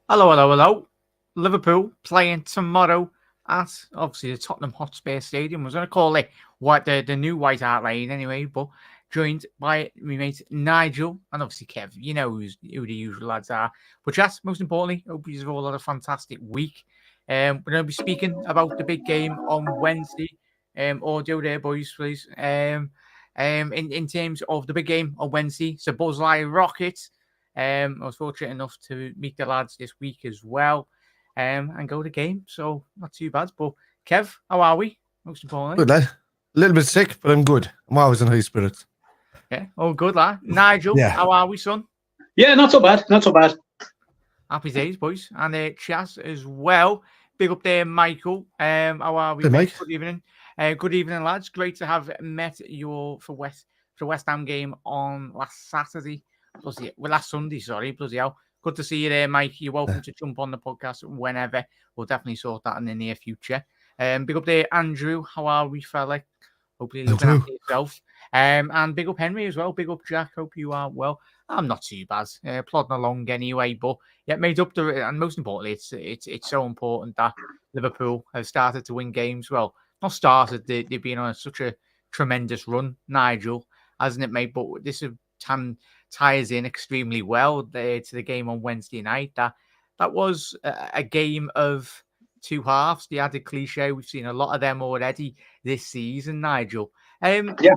Hello, hello, hello. Liverpool playing tomorrow at obviously the Tottenham Hotspur Stadium. I was going to call it the new White Hart Lane anyway, but joined by my mate Nigel and obviously Kev. You know who the usual lads are. But yes, most importantly, hope you've all had a fantastic week. We're going to be speaking about the big game on Wednesday. Audio there, boys, please. In terms of the big game on Wednesday, Szoboszlai Rocket. I was fortunate enough to meet the lads this week as well, and go to the game. So not too bad. But Kev, how are we? Most importantly, Good lad. A little bit sick, but I'm good. I'm always in high spirits. yeah, all good, lad. Nigel, Yeah. how are we, son? Yeah, not so bad. Not so bad. Happy days, boys, and Chas as well. Big up there, Michael. How are we, Hey, mate? Mike. Good evening, lads. Great to have met you all for West Ham game on last Saturday. Last Sunday, sorry, bloody hell. Good to see you there, Mike. You're welcome to jump on the podcast whenever. We'll definitely sort that in the near future. Big up there, Andrew. How are we, fella? Hopefully looking Andrew. after yourself. And big up Henry as well. Big up Jack. Hope you are well. I'm not too bad. Plodding along anyway, but yeah, made up to it. And most importantly, it's so important that Liverpool have started to win games. Well, not started. They've been on such a tremendous run, Nigel, hasn't it, mate? But this ties in extremely well to the game on Wednesday night. That was a game of two halves. The added cliche. We've seen a lot of them already this season, Nigel. Yeah.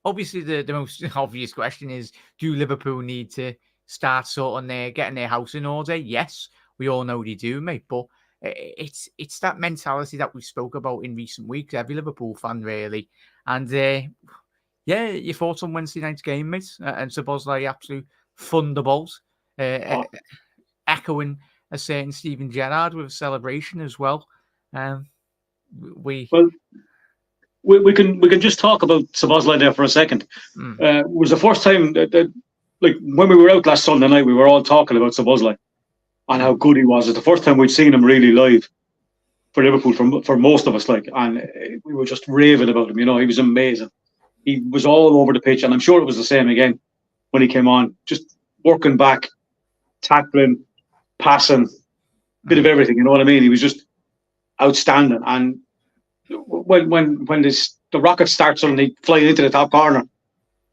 Obviously, the most obvious question is: do Liverpool need to start sorting getting their house in order? Yes, we all know they do, mate. But it's that mentality that we spoke about in recent weeks. Every Liverpool fan, really, and yeah, your thoughts on Wednesday night's game, mate? And Szoboszlai absolute thunderbolt, Oh, echoing a certain Steven Gerrard with a celebration as well. We well, we can just talk about Szoboszlai there for a second. mm, It was the first time that like when we were out last Sunday night, we were all talking about Szoboszlai and how good he was. It's the first time we'd seen him really live for Liverpool for most of us, and we were just raving about him. You know, he was amazing. He was all over the pitch, and I'm sure it was the same again when he came on. Just working back, tackling, passing, bit of everything. You know what I mean? He was just outstanding. And when the rocket starts suddenly flying into the top corner,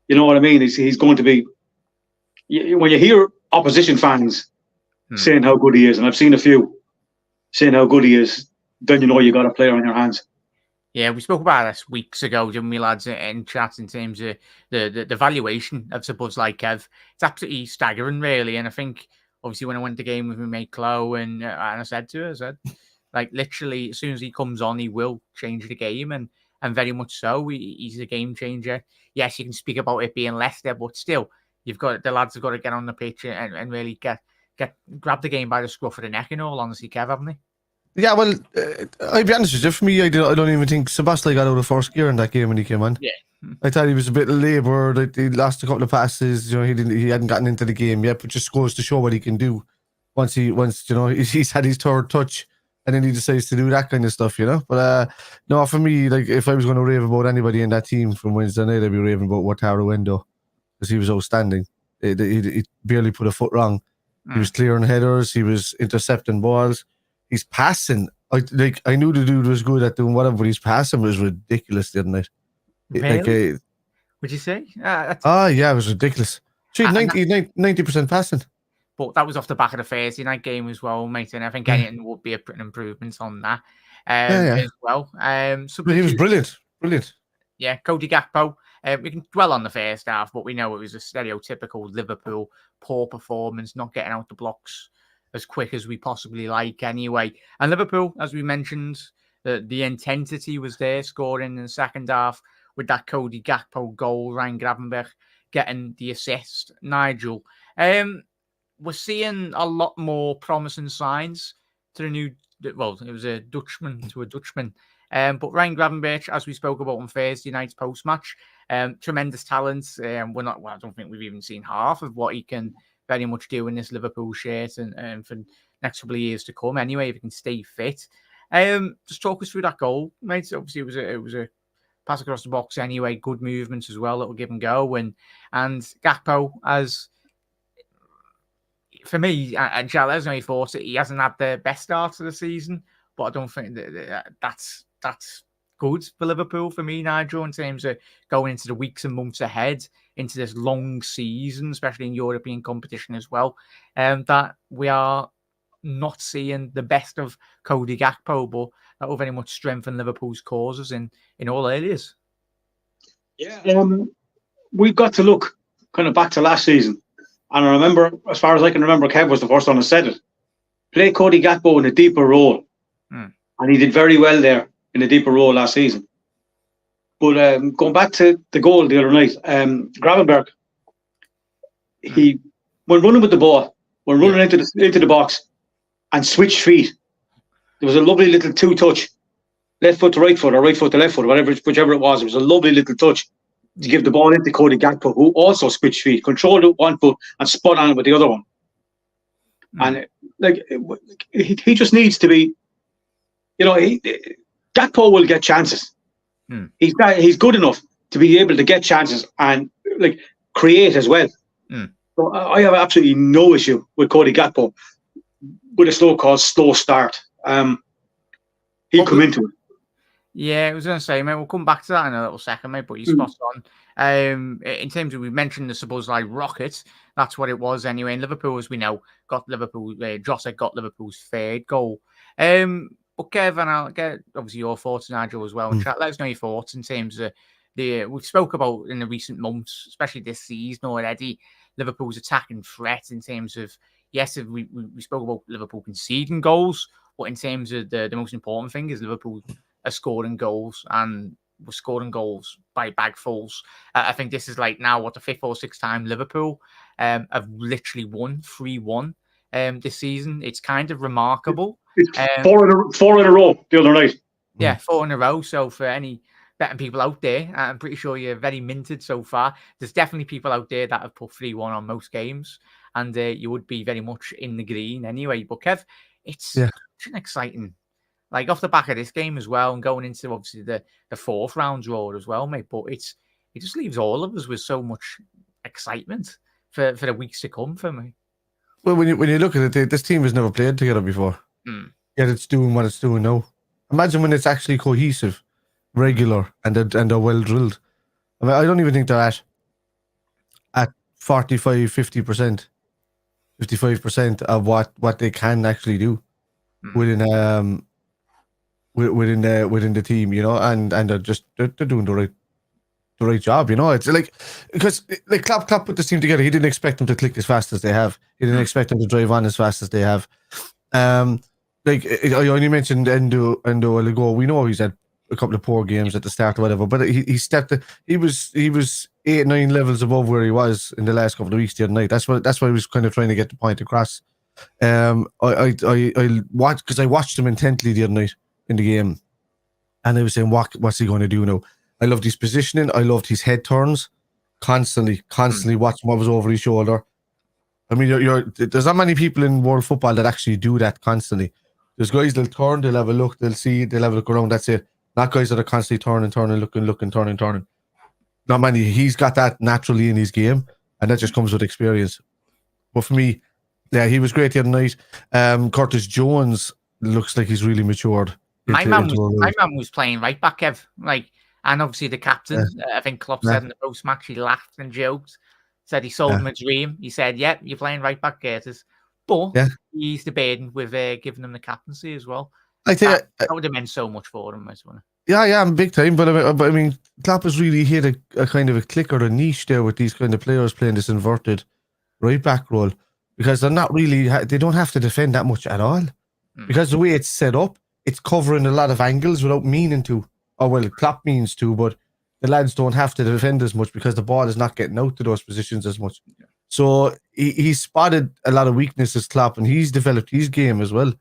you know what I mean? He's going to be. When you hear opposition fans saying how good he is, and I've seen a few saying how good he is, then you know you got a player on your hands. Yeah, we spoke about this weeks ago, didn't we, lads, in chat in terms of the valuation of Szoboszlai Kev. It's absolutely staggering, really. And I think, obviously, when I went to the game with my mate Chloe, and I said to her, I said, like, literally, as soon as he comes on, he will change the game, and very much so. He's a game changer. Yes, you can speak about it being Leicester, but still, the lads have got to get on the pitch and really grab the game by the scruff of the neck, in all honesty, Kev, haven't they? Yeah, well, I'll be honest with you. For me, I don't even think Szoboszlai got out of first gear in that game when he came on. Yeah. I thought he was a bit laboured. He lost a couple of passes. You know, he hadn't gotten into the game yet, but just goes to show what he can do once he's had his third touch, and then he decides to do that kind of stuff. You know, but no, for me, like if I was going to rave about anybody in that team from Wednesday night, I'd be raving about Wataru Endo because he was outstanding. He barely put a foot wrong. He was clearing headers. He was intercepting balls. He's passing. I knew the dude was good at doing whatever, but his passing was ridiculous, didn't it? Really? Would you say? Yeah, it was ridiculous. 90% passing. But that was off the back of the Thursday night game as well, mate. And I think anything would be an improvement on that as well. But he was brilliant. Brilliant. Yeah, Cody Gakpo. We can dwell on the first half, but we know it was a stereotypical Liverpool poor performance, not getting out the blocks as quick as we possibly like anyway. And Liverpool, as we mentioned, the intensity was there, scoring in the second half with that Cody Gakpo goal, Ryan Gravenberch getting the assist. Nigel, we're seeing a lot more promising signs to the new, well, it was a Dutchman to a Dutchman. But Ryan Gravenberch, as we spoke about on Thursday night's post-match, tremendous talent. I don't think we've even seen half of what he can very much do in this Liverpool shirt and for the next couple of years to come anyway, if he can stay fit. Just talk us through that goal, mate. Obviously, it was a pass across the box anyway, good movements as well, little give and go. And Gakpo, as for me, and Jalez only thought that he hasn't had the best start of the season, but I don't think that's good for Liverpool for me, Nigel, in terms of going into the weeks and months ahead, into this long season, especially in European competition as well, that we are not seeing the best of Cody Gakpo, but that will very much strengthen Liverpool's causes in all areas. Yeah, we've got to look kind of back to last season. And I remember, as far as I can remember, Kev was the first one who said it. Play Cody Gakpo in a deeper role. And he did very well there in a deeper role last season. But going back to the goal the other night, Gravenberch, he, when running with the ball, when running into the box and switched feet, there was a lovely little two-touch, left foot to right foot or right foot to left foot, whichever it was. It was a lovely little touch to give the ball into Cody Gakpo, who also switched feet, controlled it with one foot and spot on it with the other one. And he just needs to be, Gakpo will get chances. He's good enough to be able to get chances and create as well. So I have absolutely no issue with Cody Gakpo with a slow start. He'll come into it. Yeah, I was going to say, mate, we'll come back to that in a little second, mate, but he's spot on. In terms of, we mentioned the Szoboszlai rocket, that's what it was anyway. And Liverpool, as we know, Jota got Liverpool's third goal. But Kevin, I'll get obviously your thoughts, Nigel, as well. And chat, let us know your thoughts in terms of we've spoke about in the recent months, especially this season already, Liverpool's attacking threat in terms of, yes, we spoke about Liverpool conceding goals, but in terms of the most important thing is Liverpool are scoring goals, and we're scoring goals by bagfuls. I think this is now the fifth or sixth time Liverpool have literally won 3-1 this season. It's kind of remarkable. It's four in a row the other night. Yeah, 4 in a row. So for any betting people out there, I'm pretty sure you're very minted so far. There's definitely people out there that have put 3-1 on most games, and you would be very much in the green anyway. But Kev, it's such an exciting, off the back of this game as well, and going into obviously the fourth round draw as well, mate. But it just leaves all of us with so much excitement for the weeks to come for me. Well, when you look at it, this team has never played together before. Yet it's doing what it's doing now. Imagine when it's actually cohesive, regular, and they're well drilled. I mean, I don't even think they're at 45, 50%, 55% of what they can actually do within the team, and they're doing the right job, It's because Klopp put this team together. He didn't expect them to click as fast as they have. He didn't expect them to drive on as fast as they have. I only mentioned Endo a while ago. We know he's had a couple of poor games at the start or whatever, but he stepped. He was 8-9 levels above where he was in the last couple of weeks the other night. That's why I was kind of trying to get the point across. I watched because I watched him intently the other night in the game, and I was saying, what's he going to do now? I loved his positioning. I loved his head turns, constantly watching what was over his shoulder. I mean, there's not many people in world football that actually do that constantly. There's guys that'll turn, they'll have a look, they'll see, they'll have a look around. That's it. Not guys that are constantly turning, looking, turning. Not many. He's got that naturally in his game, and that just comes with experience. But for me, yeah, he was great the other night. Curtis Jones looks like he's really matured. My man was playing right back, Kev. And obviously the captain, I think Klopp said in the post-match, he laughed and joked, said he sold him a dream. He said, "Yeah, you're playing right back, Curtis." But he's debating with giving him the captaincy as well. I think that would have meant so much for him, Yeah, I'm big time. But I mean, Klopp has really hit a kind of a click or a niche there with these kind of players playing this inverted right back role, because they're not really, they don't have to defend that much at all, because the way it's set up, it's covering a lot of angles without meaning to. Oh well, Klopp means to, but the lads don't have to defend as much because the ball is not getting out to those positions as much. So he spotted a lot of weaknesses, Klopp, and he's developed his game as well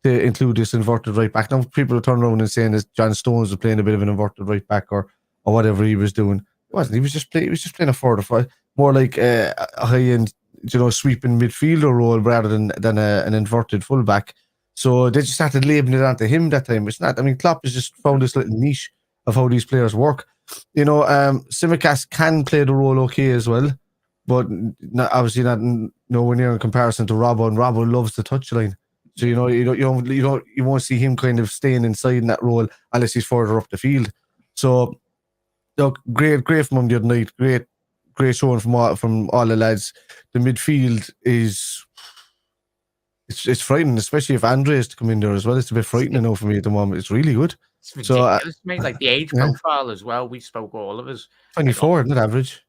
to include this inverted right back. Now people are turning around and saying that John Stones was playing a bit of an inverted right back or whatever he was doing. It wasn't. He was just playing a forward, more like a high end, sweeping midfielder role rather than an inverted fullback. So they just started labeling it onto him that time. It's not. I mean, Klopp has just found this little niche of how these players work. Tsimikas can play the role okay as well. but obviously not nowhere near in comparison to Robbo. And Robbo loves the touchline, so you won't see him kind of staying inside in that role unless he's further up the field. So, look, great from him the other night. Great showing from all the lads. The midfield is. It's frightening, especially if Andre is to come in there as well. It's a bit frightening now for me at the moment. It's really good. It's ridiculous, mate. Like the age profile as well. We spoke all of us. 24, isn't it, average?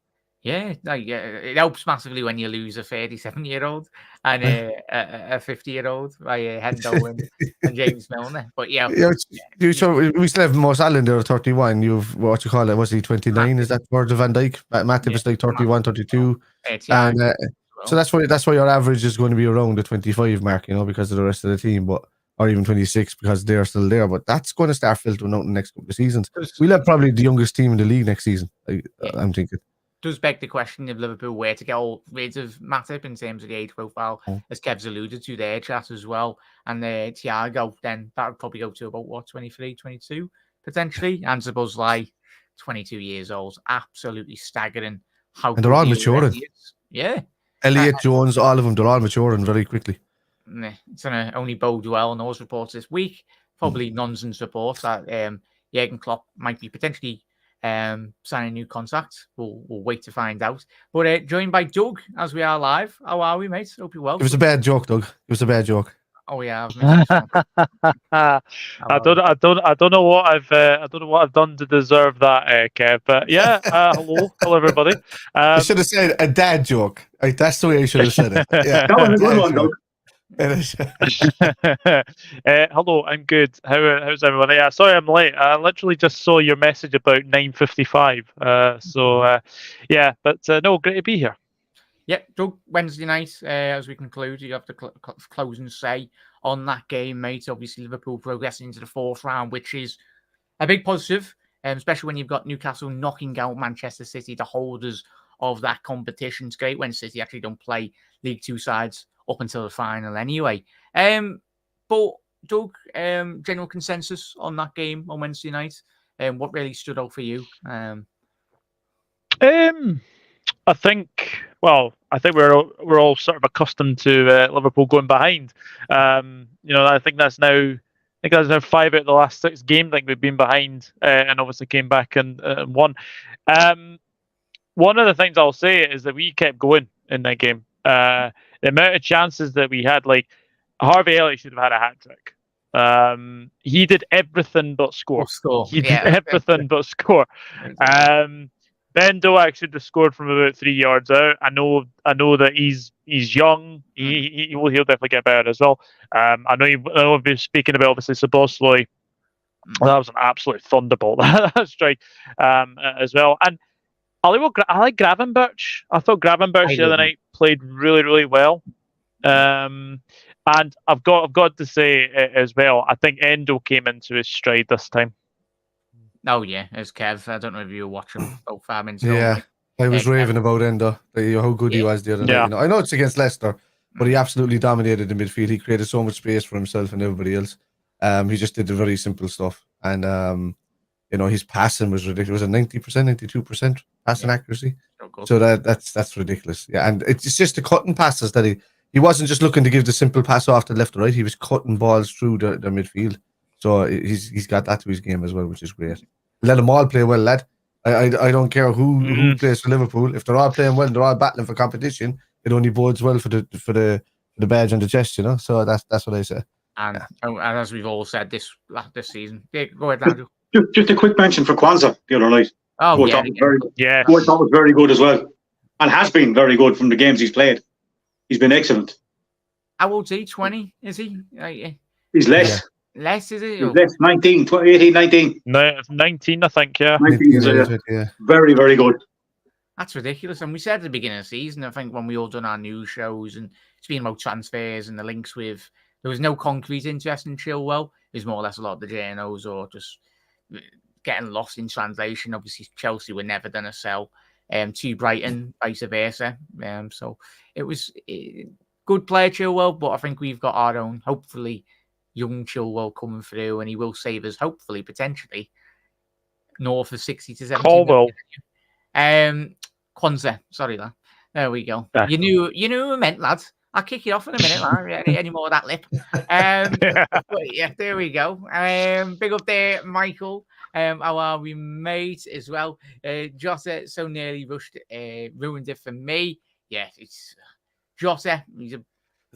Yeah, it helps massively when you lose a 37-year-old and a 50-year-old by Hendo and James Milner. But we still have Mo Salah there at 31. You've what you call it? Was he 29? Is that Virgil van Dijk? Matip is like 31, 32. And so that's why your average is going to be around the 25 mark, because of the rest of the team, or even 26 because they're still there. But that's going to start filtering out in the next couple of seasons. We'll have probably the youngest team in the league next season. I'm thinking. Does beg the question of Liverpool where to get rid of Matip in terms of the age profile, as Kev's alluded to their chat as well. And Thiago, then that would probably go to about 23, 22 potentially. And Szoboszlai, 22 years old, absolutely staggering. And they're all maturing. Yeah. Elliot, Jones, all of them, they're all maturing very quickly. It's going to only bode well in those reports this week. Probably nonsense reports that Jurgen Klopp might be potentially signing a new contract. We'll wait to find out. But joined by Doug as we are live. How are we, mate? Hope you're well. It was a bad joke, Doug. It was a bad joke. Oh yeah, I've missed I don't know what I've done to deserve that, Kev. But yeah, hello everybody. You should have said a dad joke. Like, that's the way you should have said it. Yeah, that was a good one, Doug. Hello, I'm good. How's everyone? Yeah, sorry I'm late. I literally just saw your message about 9:55. Yeah, but no, great to be here. Yeah, Doug, Wednesday night, as we conclude, you have to close and say on that game, mate. Obviously, Liverpool progressing into the fourth round, which is a big positive, especially when you've got Newcastle knocking out Manchester City, the holders of that competition. It's great when City actually don't play League Two sides up until the final anyway. But Doug, general consensus on that game on Wednesday night, what really stood out for you? I think we're all sort of accustomed to Liverpool going behind. I think that's now 5 out of the last 6 games. I think we've been behind and obviously came back and won. One of the things I'll say is that we kept going in that game. The amount of chances that we had, like Harvey Elliott should have had a hat trick. He did everything but score. He did everything but score. Ben Doak should have scored from about 3 yards out. I know that he's young. He'll definitely get better as well. I know we've been speaking about obviously Szoboszlai. That was an absolute thunderbolt that strike as well. And I like Gravenberch. I thought Gravenberch the other night played really, really well. And I've got to say as well, I think Endo came into his stride this time. Oh yeah, as Kev. I don't know if you were watching about 5 minutes ago. Yeah, I was raving about Endo. How good he was the other night. I know it's against Leicester, but he absolutely dominated the midfield. He created so much space for himself and everybody else. He just did the very simple stuff, and his passing was ridiculous. It was a 90%, 92% passing accuracy. So that's ridiculous. Yeah, and it's just the cutting passes that he wasn't just looking to give the simple pass off to left or right. He was cutting balls through the midfield. So he's got that to his game as well, which is great. Let them all play well, lad. I don't care who plays for Liverpool. If they're all playing well, and they're all battling for competition. It only bodes well for the badge on the chest, So that's what I say. And as we've all said this season, go ahead, Andrew. Just a quick mention for Kwanzaa the other night. Oh who I thought was very good as well, and has been very good from the games he's played. He's been excellent. How old's he? 20? Is he? He's less. Yeah. Less, is it? Less, 19, 18, 19. No, 19, I think, yeah. 19, yeah. Very, very good. That's ridiculous. And we said at the beginning of the season, I think, when we all done our news shows and it's been about transfers and the links with, there was no concrete interest in Chilwell. It was more or less a lot of the journos or just getting lost in translation. Obviously, Chelsea were never going to sell to Brighton, vice versa. So it was good player, Chilwell, but I think we've got our own, hopefully, young Chilwell coming through, and he will save us, hopefully, potentially, north of 60 to 70 Caldwell. Kwanzaa, sorry, that. There we go. Yeah. You knew what I meant, lads. I'll kick it off in a minute, lad. Any more of that lip. But yeah, there we go. Big up there, Michael. How are we, mate, as well? Jota so nearly ruined it for me. Yeah, it's Jota. He's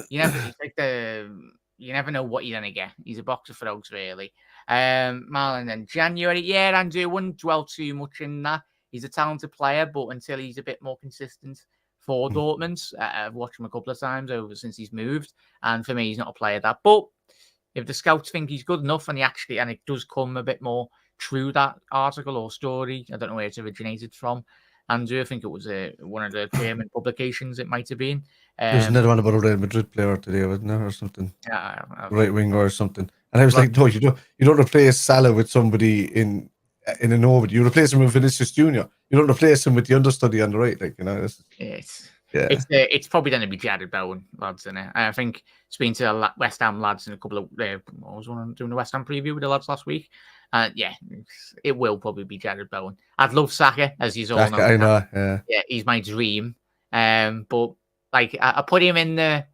you never know what you're gonna get. He's a box of frogs, really. Marlon and January. Yeah, Andrew, I wouldn't dwell too much in that. He's a talented player, but until he's a bit more consistent for Dortmund, I've watched him a couple of times over since he's moved, and for me, he's not a player that. But if the scouts think he's good enough, and it does come a bit more true, that article or story, I don't know where it's originated from. Andrew, I think it was one of the German publications. It might have been. There's another one about a Real Madrid player today, wasn't there, or something? Yeah, right winger or something. And I was like, no, you don't replace Salah with somebody in an over. You replace him with Vinicius Junior. You don't replace him with the understudy on the right. Like, you know, it's probably going to be Jared Bowen, lads, isn't it? I think speaking to the West Ham lads in a couple of I was doing the West Ham preview with the lads last week. Yeah, it will probably be Jared Bowen. I'd love Saka, as you all know. I know. Yeah, he's my dream. But like I put him in the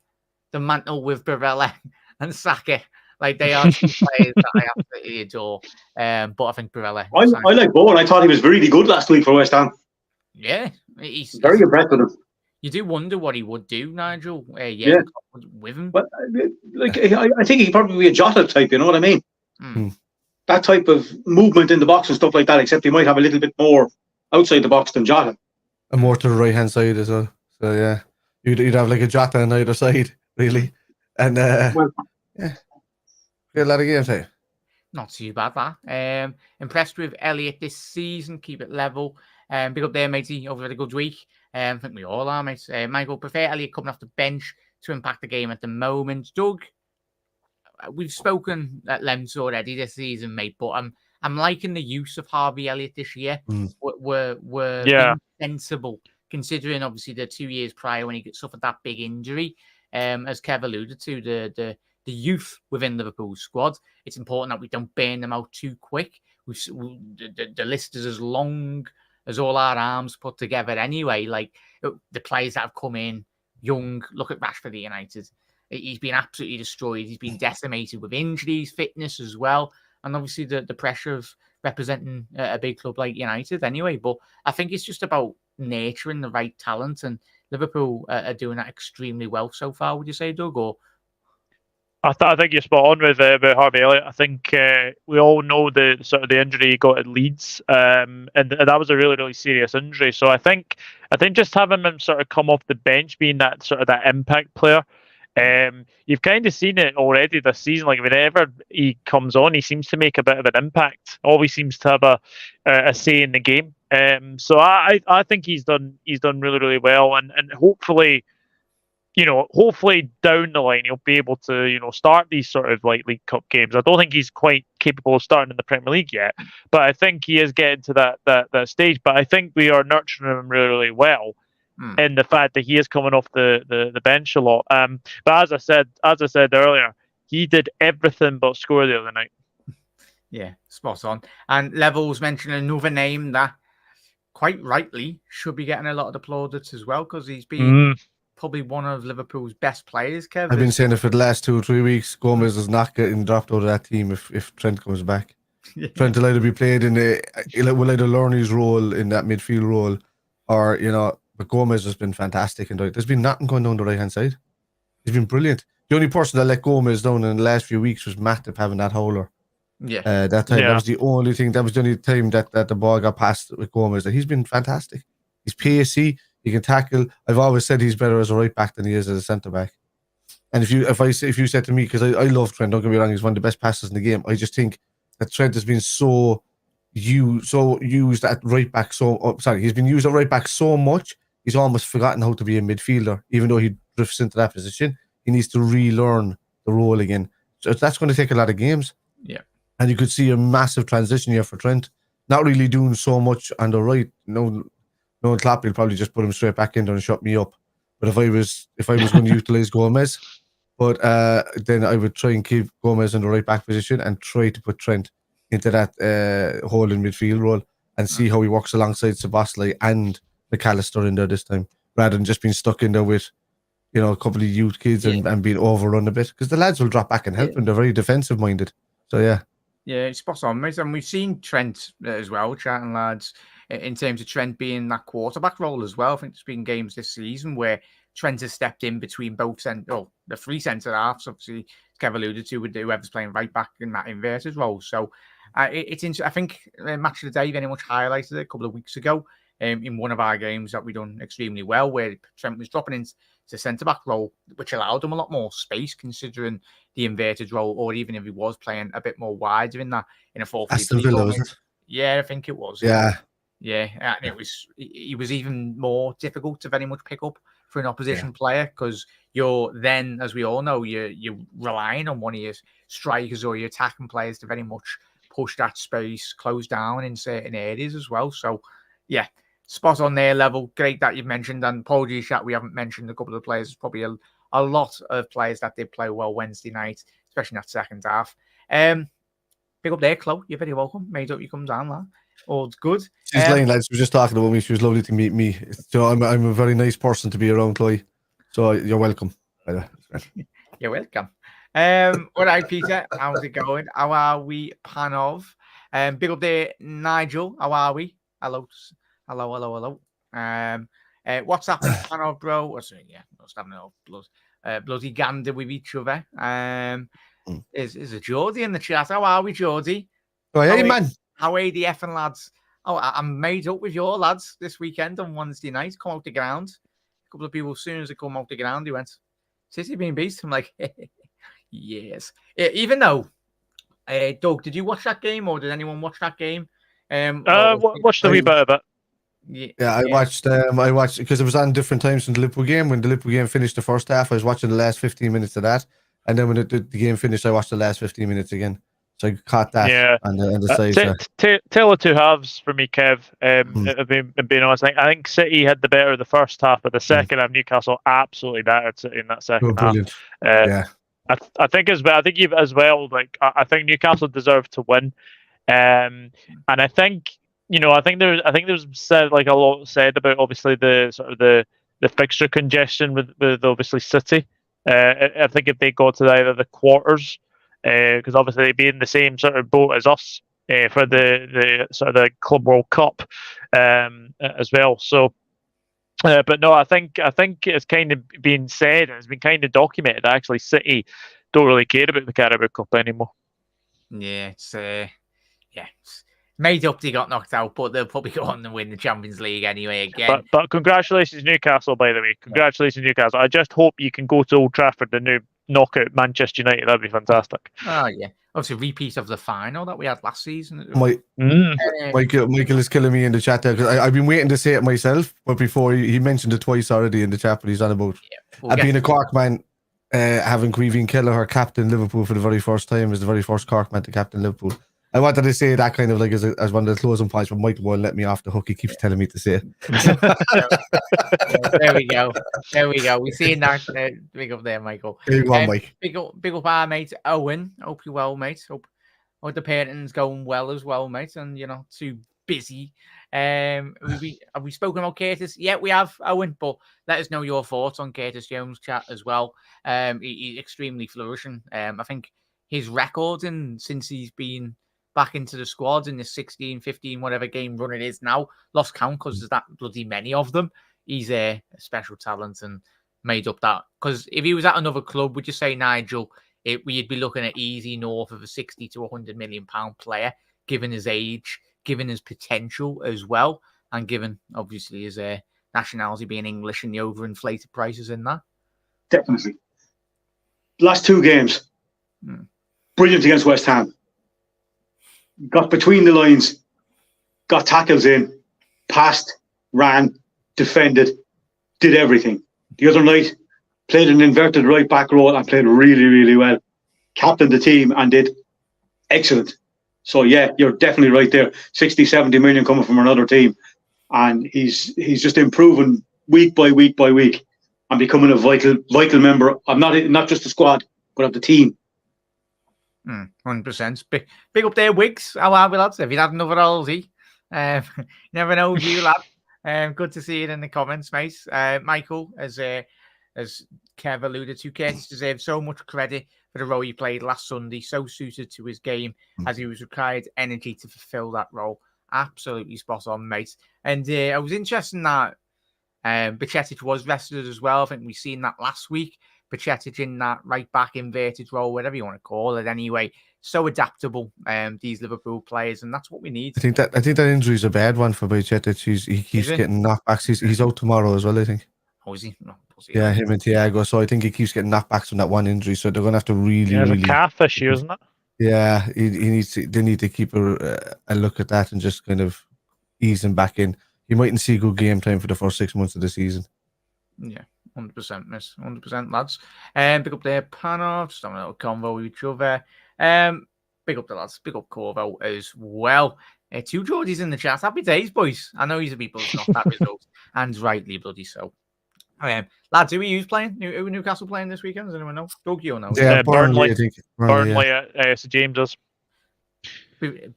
mantle with Barella and Saka. Like, they are two players that I absolutely adore. But I think Barella. I like Bowen. I thought he was really good last week for West Ham. Yeah, he's very impressed with him. You do wonder what he would do, Nigel. With him. But I think he'd probably be a Jota type. You know what I mean? That type of movement in the box and stuff like that. Except he might have a little bit more outside the box than Jota. And more to the right hand side as well. So yeah, you'd have like a Jota on either side, really. And yeah, a lot of games here. Not too bad, that. Impressed with Elliott this season. Keep it level. Big up there, matey. Over a good week. I think we all are, mate. Michael, prefer Elliott coming off the bench to impact the game at the moment. Doug, we've spoken at length already this season, mate, but I'm liking the use of Harvey Elliott this year. We're being sensible, considering obviously the 2 years prior when he suffered that big injury. As Kev alluded to, the youth within Liverpool's squad. It's important that we don't burn them out too quick. The list is as long as all our arms put together anyway. Like, the players that have come in young, look at Rashford at United. He's been absolutely destroyed. He's been decimated with injuries, fitness as well. And obviously the pressure of representing a big club like United anyway. But I think it's just about nurturing the right talent. And Liverpool are doing that extremely well so far, would you say, Doug? Or I think you're spot on with about Harvey Elliott. I think we all know the sort of the injury he got at Leeds, and that was a really, really serious injury. So I think just having him sort of come off the bench, being that sort of that impact player, you've kind of seen it already this season. Like, whenever he comes on, he seems to make a bit of an impact. Always seems to have a say in the game. So I think he's done really, really well, and hopefully, hopefully down the line he'll be able to, start these sort of like League Cup games. I don't think he's quite capable of starting in the Premier League yet, but I think he is getting to that stage. But I think we are nurturing him really, really well in the fact that he is coming off the bench a lot. But as I said earlier, he did everything but score the other night. Yeah, spot on. And Levels mentioned another name that quite rightly should be getting a lot of the plaudits as well, because he's been probably one of Liverpool's best players, Kev. I've been saying it for the last 2 or 3 weeks. Gomez is not getting dropped out of that team if Trent comes back. Trent will either be played will either learn his role in that midfield role, or but Gomez has been fantastic, and there's been nothing going down the right hand side. He's been brilliant. The only person that let Gomez down in the last few weeks was Matip having that howler. Yeah, that time that was the only thing. That was the only time that the ball got passed with Gomez. That he's been fantastic. He's pacey. He can tackle. I've always said he's better as a right back than he is as a centre back. And if you said to me, because I love Trent, don't get me wrong, he's one of the best passers in the game. I just think that Trent has been used at right back. He's been used at right back so much, he's almost forgotten how to be a midfielder. Even though he drifts into that position, he needs to relearn the role again. So that's going to take a lot of games. Yeah, and you could see a massive transition here for Trent. Not really doing so much on the right. No, Klopp will probably just put him straight back in there and shut me up. But if I was going to utilize Gomez, then I would try and keep Gomez in the right back position and try to put Trent into that holding midfield role and see how he works alongside Szoboszlai and McAllister in there this time. rather than just being stuck in there with, a couple of youth kids and being overrun a bit. Because the lads will drop back and help, and they're very defensive minded. So yeah. Yeah, it's spot on, mate. And we've seen Trent as well, chatting lads, in terms of Trent being that quarterback role as well. I think there's been games this season where Trent has stepped in between the three centre halves, obviously, as Kev alluded to, with whoever's playing right back in that inverted role. So it's interesting. I think Match of the Day very much highlighted it a couple of weeks ago in one of our games that we done extremely well, where Trent was dropping into centre-back role, which allowed him a lot more space considering the inverted role, or even if he was playing a bit more wider in a 4-3. Aston Villa, was it? Yeah, I think it was. Yeah. Yeah, and he was even more difficult to very much pick up for an opposition player, because you're then, as we all know, you're relying on one of your strikers or your attacking players to very much push that space, close down in certain areas as well. So, yeah, spot on their level. Great that you've mentioned, and apologies that we haven't mentioned a couple of players. There's probably a lot of players that did play well Wednesday night, especially in that second half. Pick up there, Chloe. You're very welcome. Made up you come down, lad. All good. She's lying, lads. She was just talking about me. She was lovely to meet me. So I'm a very nice person to be around, Chloe. So you're welcome. You're welcome. All right, Peter. How's it going? How are we, Panov? Big up there, Nigel. How are we? Hello. What's happening, Panov, bro? Yeah, what's happening? Bloody gander with each other. Is a Geordie in the chat? How are we, Geordie? Oh, hey, man. How are the effing lads? Oh, I'm made up with your lads this weekend on Wednesday night. Come out the ground. A couple of people, as soon as they come out the ground, they went, City being beast. I'm like, yes. Even though, Doug, did you watch that game, or did anyone watch that game? Watched a wee bit of it. Yeah, I watched because it was on different times from the Liverpool game. When the Liverpool game finished the first half, I was watching the last 15 minutes of that, and then when the game finished, I watched the last 15 minutes again. So I caught that. Yeah, and the size. Tale of two halves for me, Kev. Being honest, I think City had the better of the first half, but the second half, Newcastle absolutely battered City in that second half. Yeah, I think as well. I think you've as well. Like I think Newcastle deserved to win, and I think I think there's said like a lot said about obviously the sort of the fixture congestion with obviously City. I think if they go to either the quarters, because obviously they'd be in the same sort of boat as us for the sort of the Club World Cup as well. So, but no, I think it's kind of been said, and it's been kind of documented. Actually, City don't really care about the Carabao Cup anymore. Yeah, it's made up they got knocked out, but they'll probably go on and win the Champions League anyway again. But congratulations, Newcastle, by the way. Congratulations, Newcastle. I just hope you can go to Old Trafford and knock out Manchester United. That'd be fantastic. Oh, yeah. Obviously, repeat of the final that we had last season. Michael is killing me in the chat there, because I've been waiting to say it myself, but before he mentioned it twice already in the chat, but he's on about being a Cork man, having Caoimhín Kelleher captain Liverpool for the very first time, as the very first Cork man to captain Liverpool. I wanted to say that kind of like as one of the closing points, but Michael won't let me off the hook. He keeps telling me to say it. There we go. We're seeing that. Big up there, Michael. Big one, Mike. Big up our mate, Owen. Hope you're well, mate. Hope the parenting's going well as well, mate. And you're not too busy. Have we spoken about Curtis? Yeah, we have, Owen. But let us know your thoughts on Curtis Jones' chat as well. He's extremely flourishing. I think his record since he's been back into the squad in the 16, 15, whatever game run it is now. Lost count because there's that bloody many of them. He's a special talent and made up that. Because if he was at another club, would you say, Nigel, we'd be looking at easy north of a 60 to £100 million player, given his age, given his potential as well, and given, obviously, his nationality being English and the overinflated prices in that. Definitely. Last two games, brilliant against West Ham. Got between the lines, got tackles in, passed, ran, defended, did everything. The other night, played an inverted right back role and played really, really well. Captained the team and did excellent. So yeah, you're definitely right there. 60, 70 million coming from another team. And he's just improving week by week by week and becoming a vital member of not just the squad, but of the team. 100%. Big up there, Wiggs. How are we, lads? Have you had another Aussie? Never know you, lad. Good to see it in the comments, mate. Michael, as Kev alluded to, Curtis deserves so much credit for the role he played last Sunday, so suited to his game as he was required energy to fulfill that role. Absolutely spot on, mate. And I was interested in that Bajcetic was rested as well. I think we've seen that last week. Bajcetic in that right back inverted role, whatever you want to call it anyway. So adaptable, these Liverpool players, and that's what we need. I think that injury is a bad one for Bajcetic. He keeps getting knockbacks. He's out tomorrow as well, I think. Oh, is he? No, yeah, him and Thiago. So I think he keeps getting knockbacks from that one injury. So they're going to have to really, a calf issue, isn't it? Yeah, he needs to. They need to keep a look at that and just kind of ease him back in. You mightn't see good game time for the first 6 months of the season. Yeah, 100%, miss, 100%, lads. Pick up their Panov, just having a little convo with each other. Big up the lads, big up Corvo as well. 2 Geordies in the chat. Happy days, boys. I know he's a people who's not that result, and rightly bloody so. Lads, who are you playing? Who are Newcastle playing this weekend? Does anyone know? Doug, you'll know. Yeah, Burnley, I think. Burnley at St James's.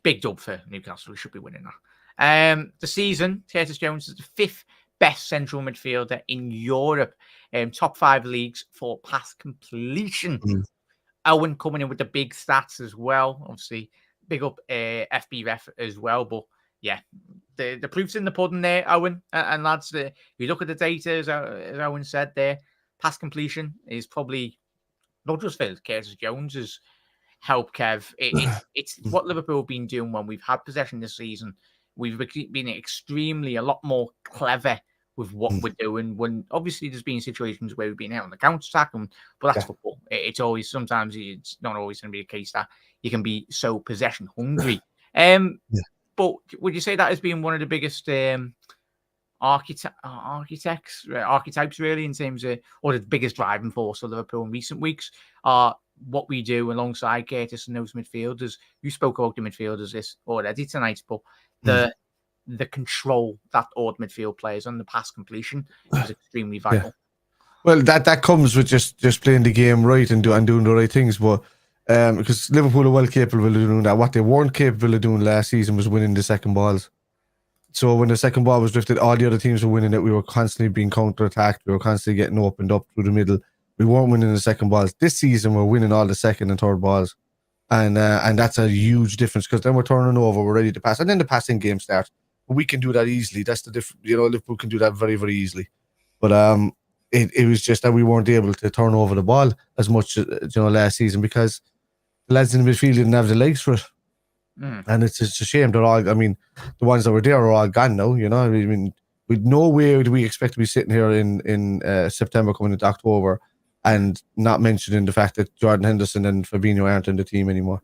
Big dub for Newcastle. We should be winning that. The season, Curtis Jones is the 5th best central midfielder in Europe. Top 5 leagues for pass completion. Owen coming in with the big stats as well. Obviously, big up FB Ref as well. But yeah, the proof's in the pudding there, Owen. And lads, if you look at the data, as Owen said there, pass completion is probably not just for Curtis Jones's help, Kev. It's what Liverpool have been doing when we've had possession this season. We've been a lot more clever with what we're doing. When obviously there's been situations where we've been out on the counter attack, but that's football. It's always sometimes it's not always going to be a case that you can be so possession hungry. But would you say that has been one of the biggest archetypes really in terms of, or the biggest driving force for Liverpool in recent weeks are what we do alongside Curtis and those midfielders? You spoke about the midfielders this already tonight, but the control that odd midfield plays on the pass completion is extremely vital. Well, that comes with just playing the game right and doing the right things, but because Liverpool are well capable of doing that. What they weren't capable of doing last season was winning the second balls. So when the second ball was drifted, all the other teams were winning it. We were constantly being counter-attacked. We were constantly getting opened up through the middle. We weren't winning the second balls. This season, we're winning all the second and third balls. And that's a huge difference because then we're turning over, we're ready to pass. And then the passing game starts. We can do that easily. That's the difference. Liverpool can do that very, very easily. But it was just that we weren't able to turn over the ball as much last season because the lads in the midfield didn't have the legs for it. And it's a shame. They're all, the ones that were there are all gone now, with no way do we expect to be sitting here in September coming into October and not mentioning the fact that Jordan Henderson and Fabinho aren't in the team anymore.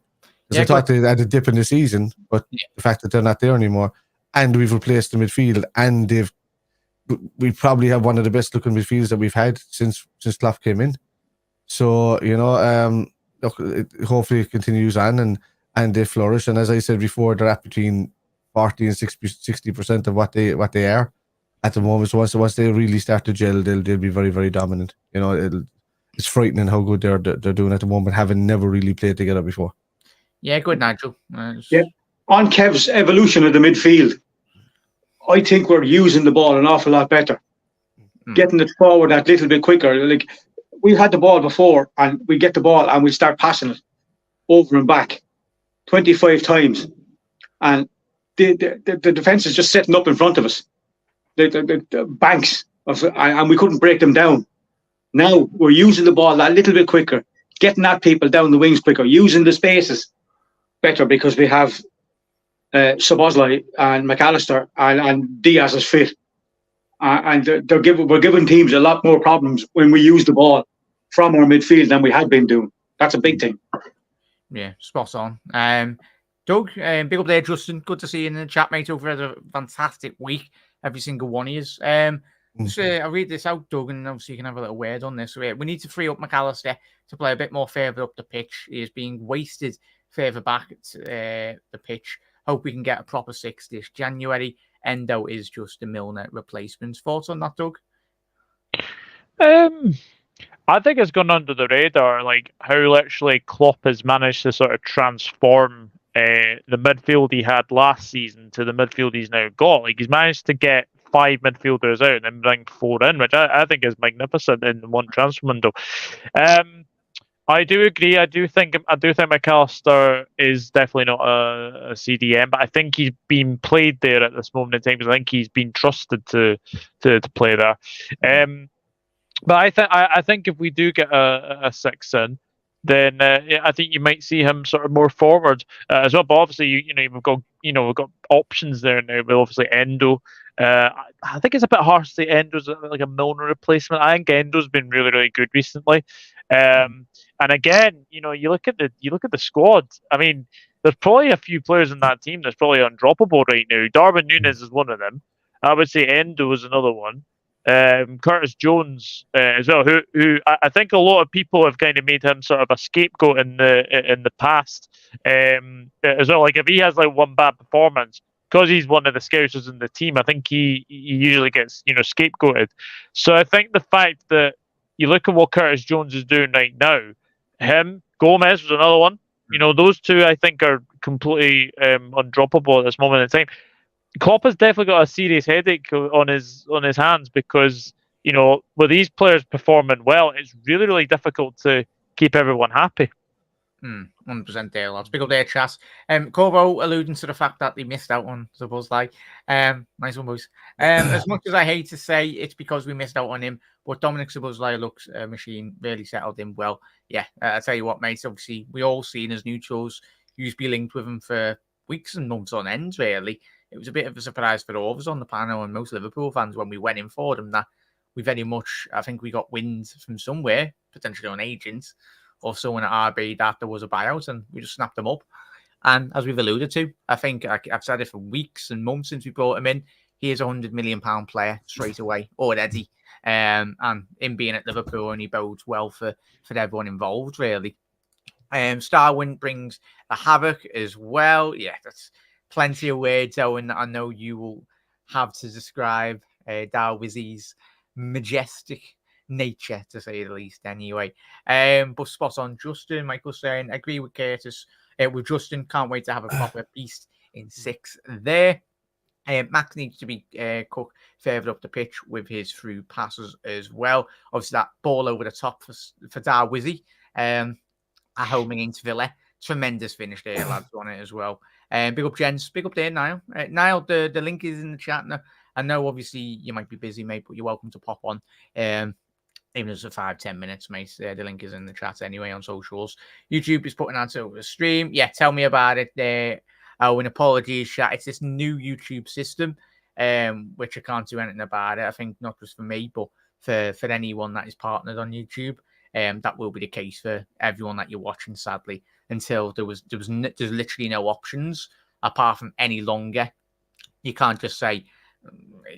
Because I thought they had a dip in the season, but the fact that they're not there anymore, and we've replaced the midfield, and we probably have one of the best looking midfields that we've had since Klopp came in. So, look, hopefully it continues on and they flourish. And as I said before, they're at between 40 and 60% of what they are at the moment. So once they really start to gel, they'll be very, very dominant. It's frightening how good they're doing at the moment, having never really played together before. Yeah, good, Nigel. Yeah. On Kev's evolution of the midfield, I think we're using the ball an awful lot better, getting it forward that little bit quicker. Like we had the ball before, and we get the ball and we start passing it over and back 25 times, and the defense is just setting up in front of us. The banks and we couldn't break them down. Now we're using the ball that little bit quicker, getting at people down the wings quicker, using the spaces better because we have Szoboszlai and McAllister and Diaz is fit, and we're giving teams a lot more problems when we use the ball from our midfield than we had been doing. That's a big thing. Yeah, spot on. Doug, big up there, Justin. Good to see you in the chat, mate. Over a fantastic week, every single one of you. I'll read this out, Doug, and obviously you can have a little word on this. We need to free up McAllister to play a bit more further up the pitch. He is being wasted further back at the pitch. Hope we can get a proper 6 this January. Endo is just a Milner replacement. Thoughts on that, Doug? I think it's gone under the radar, like how literally Klopp has managed to sort of transform the midfield he had last season to the midfield he's now got. Like he's managed to get 5 midfielders out and then bring 4 in, which I think is magnificent in one transfer window. I do agree. I do think McAllister is definitely not a CDM, but I think he's being played there at this moment in time because I think he's been trusted to play there. But I think if we do get a 6 in, then I think you might see him sort of more forward as well. But obviously, we've got options there now. But obviously, Endo. I think it's a bit harsh to say Endo's like a Milner replacement. I think Endo's been really, really good recently. And again, you look at the squad. I mean, there's probably a few players in that team that's probably undroppable right now. Darwin Núñez is one of them. I would say Endo is another one. Curtis Jones as well, who I think a lot of people have kind of made him sort of a scapegoat in the past as well. Like if he has like one bad performance, because he's one of the scousers in the team, I think he usually gets scapegoated. So I think the fact that you look at what Curtis Jones is doing right now, Gomez was another one. Those two I think are completely undroppable at this moment in time. Klopp has definitely got a serious headache on his hands because with these players performing well, it's really, really difficult to keep everyone happy. 100% there, lads. Big up there, Chas. Corvo alluding to the fact that they missed out on Szoboszlai. Nice one, boys. As much as I hate to say it's because we missed out on him, but Dominic Szoboszlai looks a machine, really settled in well. Yeah, I tell you what, mate, obviously we all seen as neutrals, used to be linked with him for weeks and months on end, really. It was a bit of a surprise for all of us on the panel and most Liverpool fans when we went in for them that we very much, I think we got wind from somewhere, potentially on agents or someone at RB, that there was a buyout and we just snapped them up. And as we've alluded to, I think I've said it for weeks and months since we brought him in, he is a £100 million player straight away already. And him being at Liverpool only bodes well for everyone involved, really. Starwin brings a havoc as well. Yeah, that's plenty of words, Owen, that I know you will have to describe Darwizzy's majestic nature, to say the least, anyway. But spot on, Justin. Michael saying, agree with Curtis. With Justin, can't wait to have a proper beast in 6 there. Max needs to be cooked further up the pitch with his through passes as well. Obviously, that ball over the top for Darwizzy. A homing into Villa. Tremendous finish there, lads, on it as well. Big up, gents. Big up there, Niall. Niall, the link is in the chat now. I know, obviously, you might be busy, mate, but you're welcome to pop on. Even if it's for 5-10 minutes, mate. The link is in the chat anyway on socials. YouTube is putting out a stream. Yeah, tell me about it there. An apologies, chat. It's this new YouTube system, which I can't do anything about it. I think not just for me, but for anyone that is partnered on YouTube. That will be the case for everyone that you're watching, sadly, until there's literally no options apart from any longer. You can't just say,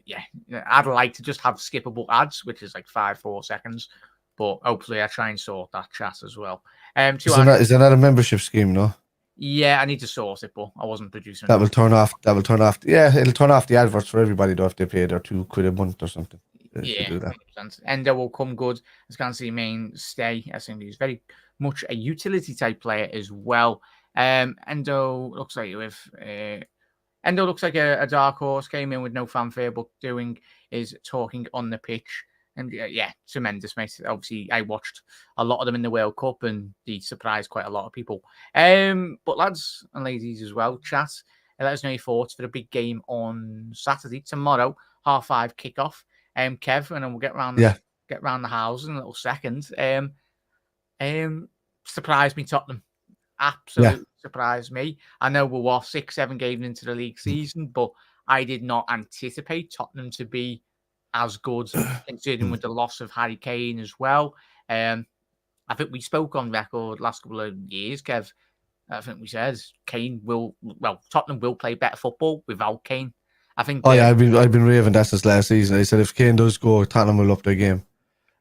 yeah, I'd like to just have skippable ads, which is like 4 seconds, but hopefully I try and sort that, chat, as well. Is there not a membership scheme, no? Yeah, I need to sort it, but I wasn't producing. That will turn off. Yeah, it'll turn off the adverts for everybody, though, if they pay their £2 a month or something. Yeah, 100%. Endo will come good. As can see, mainstay. I think he's very much a utility type player as well. Endo looks like a dark horse. Came in with no fanfare, but doing is talking on the pitch. And yeah, tremendous, mate. Obviously, I watched a lot of them in the World Cup, and he surprised quite a lot of people. But lads and ladies as well, chat. Let us know your thoughts for the big game on Saturday, tomorrow, 5:30 kickoff. Kev, and then we'll get round the house in a little second. Surprised me, Tottenham. Absolutely surprised me. I know we're 6-7 games into the league season, but I did not anticipate Tottenham to be as good, considering with the loss of Harry Kane as well. I think we spoke on record last couple of years, Kev. I think we said Tottenham will play better football without Kane. I think. I've been raving that since last season. I said if Kane does go, Tottenham will up their game.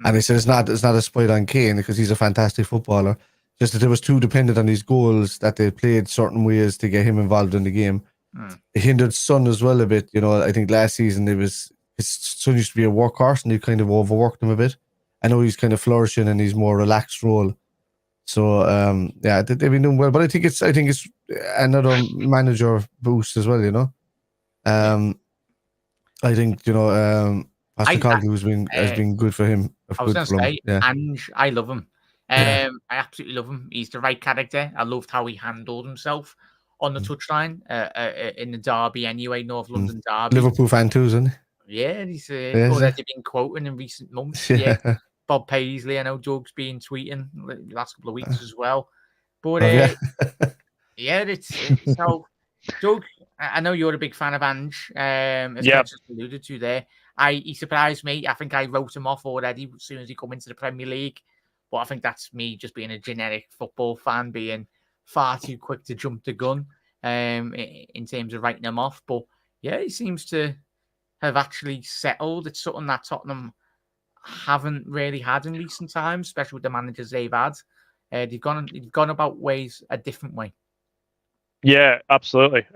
And I said it's not a spite on Kane because he's a fantastic footballer. Just that it was too dependent on his goals that they played certain ways to get him involved in the game. It hindered Son as well a bit. I think last season his Son used to be a workhorse and he kind of overworked him a bit. I know he's kind of flourishing in his more relaxed role. So they've been doing well. But I think it's another manager boost as well. I think Postecoglou has been good for him. I was going to say, yeah. Ange, I love him. Yeah. I absolutely love him. He's the right character. I loved how he handled himself on the touchline in the derby anyway, North London derby. Liverpool fan too, isn't he? Yeah, he's already been quoting in recent months. Yeah. Bob Paisley, I know Doug's been tweeting the last couple of weeks as well. But it's so Doug, I know you're a big fan of Ange, as Matt just alluded to there. He surprised me. I think I wrote him off already as soon as he come into the Premier League. But I think that's me just being a generic football fan, being far too quick to jump the gun in terms of writing him off. But yeah, he seems to have actually settled. It's something that Tottenham haven't really had in recent times, especially with the managers they've had. They've gone about ways a different way. Yeah, absolutely.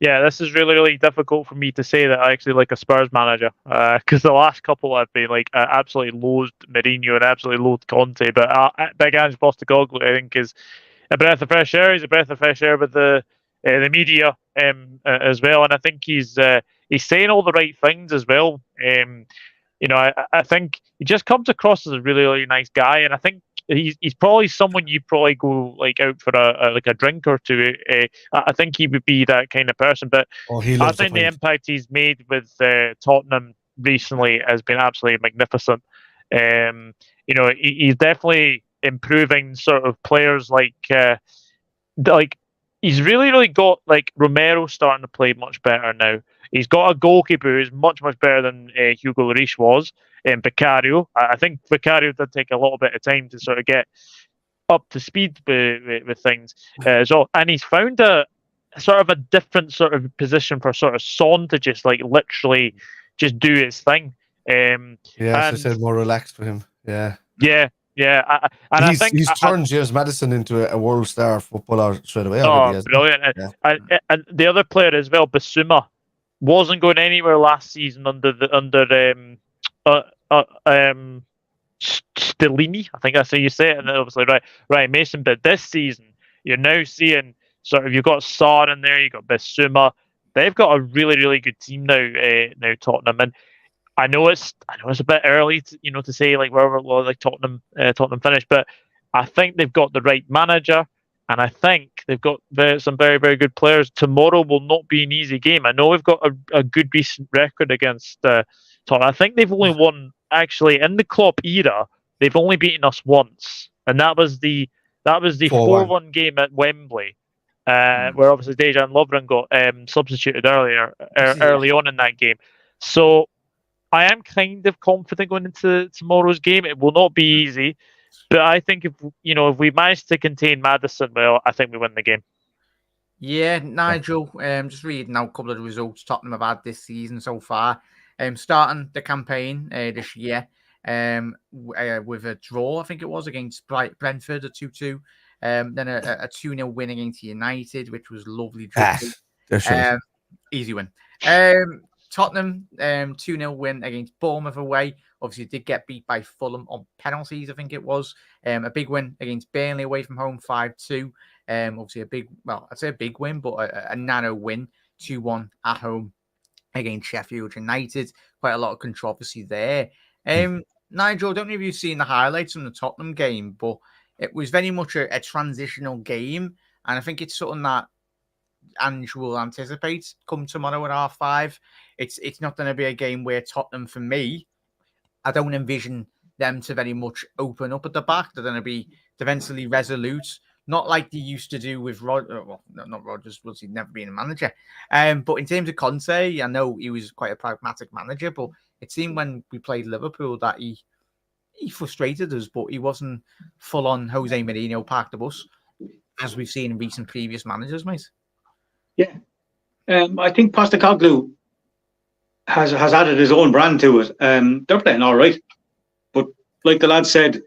This is really, really difficult for me to say that I actually like a Spurs manager because the last couple I've been like I absolutely loathed Mourinho and absolutely loathed Conte, but Big Ange Postecoglou I think is a breath of fresh air. He's a breath of fresh air with the media as well, and I think he's saying all the right things as well. I think he just comes across as a really, really nice guy, and I think he's probably someone you probably go like out for a drink or two. I think he would be that kind of person. But I think the impact he's made with Tottenham recently has been absolutely magnificent. He's definitely improving sort of players like he's really, really got like Romero starting to play much better now. He's got a goalkeeper who's much, much better than Hugo Lloris was. Vicario. I think Vicario did take a little bit of time to sort of get up to speed with things. And he's found a sort of a different sort of position for sort of Son to just like literally just do his thing. As I said, more relaxed for him. Yeah. I think he's turned James Maddison into a world star footballer straight away. Brilliant! Yeah. And the other player as well, Basuma, wasn't going anywhere last season under Stellini. I think that's how you say it. And obviously, right, Mason. But this season, you're now seeing sort of you've got Sarr in there, you've got Basuma. They've got a really, really good team now Tottenham. And I know it's a bit early to say like wherever like Tottenham finished, but I think they've got the right manager, and I think they've got some very, very good players. Tomorrow will not be an easy game. I know we've got a good recent record against Tottenham. I think they've only won actually in the Klopp era. They've only beaten us once, and that was the 4-1 game at Wembley, where obviously Dejan Lovren got substituted early on in that game. So I am kind of confident going into tomorrow's game. It will not be easy, but I think if we manage to contain Maddison, well, I think we win the game. Yeah, Nigel. Just reading out a couple of the results Tottenham have had this season so far. Starting the campaign this year with a draw, I think it was against Brentford, a 2-2. Then a 2-0 win against United, which was lovely. Easy win. Tottenham 2-0 win against Bournemouth away. Obviously, did get beat by Fulham on penalties, I think it was. A big win against Burnley away from home, 5-2. Obviously, I'd say a big win, but a narrow win, 2-1 at home against Sheffield United. Quite a lot of controversy there. Nigel, I don't know if you've seen the highlights from the Tottenham game, but it was very much a transitional game. And I think it's something that Ange will anticipate come tomorrow at 5:30. It's not going to be a game where Tottenham, for me, I don't envision them to very much open up at the back. They're going to be defensively resolute, not like they used to do with not Rodgers, was he'd never been a manager. But in terms of Conte, I know he was quite a pragmatic manager, but it seemed when we played Liverpool that he frustrated us, but he wasn't full on Jose Mourinho parked the bus, as we've seen in recent previous managers, mate. Yeah. I think Postecoglou has added his own brand to it. They're playing all right, but like the lad said,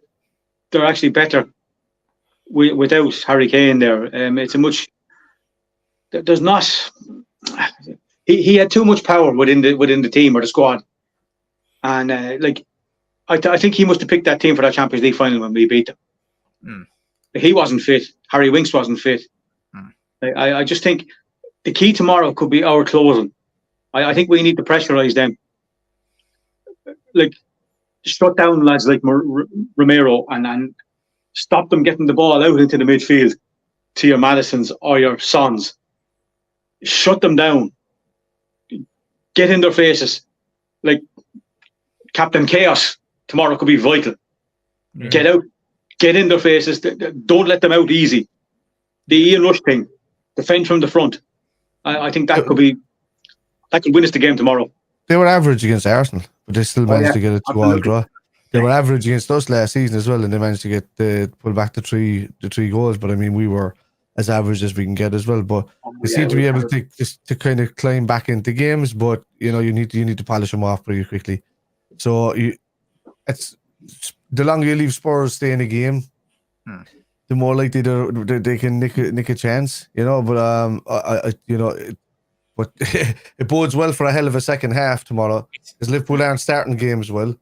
they're actually better without Harry Kane there. It's a much. There's not. He had too much power within the team or the squad, and I think he must have picked that team for that Champions League final when we beat them. He wasn't fit. Harry Winks wasn't fit. I just think the key tomorrow could be our closing. I think we need to pressurise them. Like, shut down lads like Romero and stop them getting the ball out into the midfield to your Madisons or your Sons. Shut them down. Get in their faces. Like, Captain Chaos tomorrow could be vital. Yeah. Get out. Get in their faces. Don't let them out easy. The Ian Rush thing. Defend from the front. I think that could win us the game tomorrow. They were average against Arsenal, but they still managed to get a 2-2 draw. They were average against us last season as well, and they managed to get pull back the three goals. But I mean, we were as average as we can get as well. But they seem to be able to kind of climb back into games. But you need to polish them off pretty quickly. So it's the longer you leave Spurs stay in a game, the more likely they can nick a chance. But but it bodes well for a hell of a second half tomorrow, because Liverpool aren't starting games well,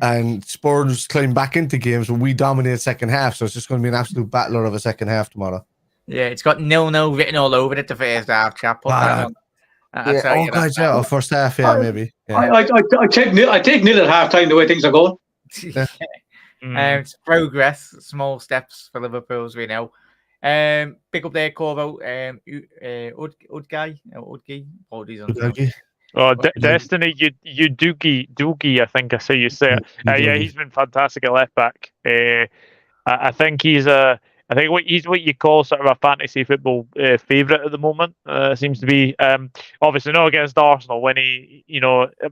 and Spurs climb back into games when we dominate second half. So it's just going to be an absolute battler of a second half tomorrow. Yeah, it's got 0-0 written all over it the first half, chap. Put that on. First half, maybe. Yeah. I take nil at half time the way things are going. It's progress, small steps for Liverpool, as we know. Pick up their call about Udgai. Destiny Doogie, I think I say you say it. Yeah, he's been fantastic at left back. I think he's he's what you call sort of a fantasy football favourite at the moment. Seems to be obviously not against Arsenal when he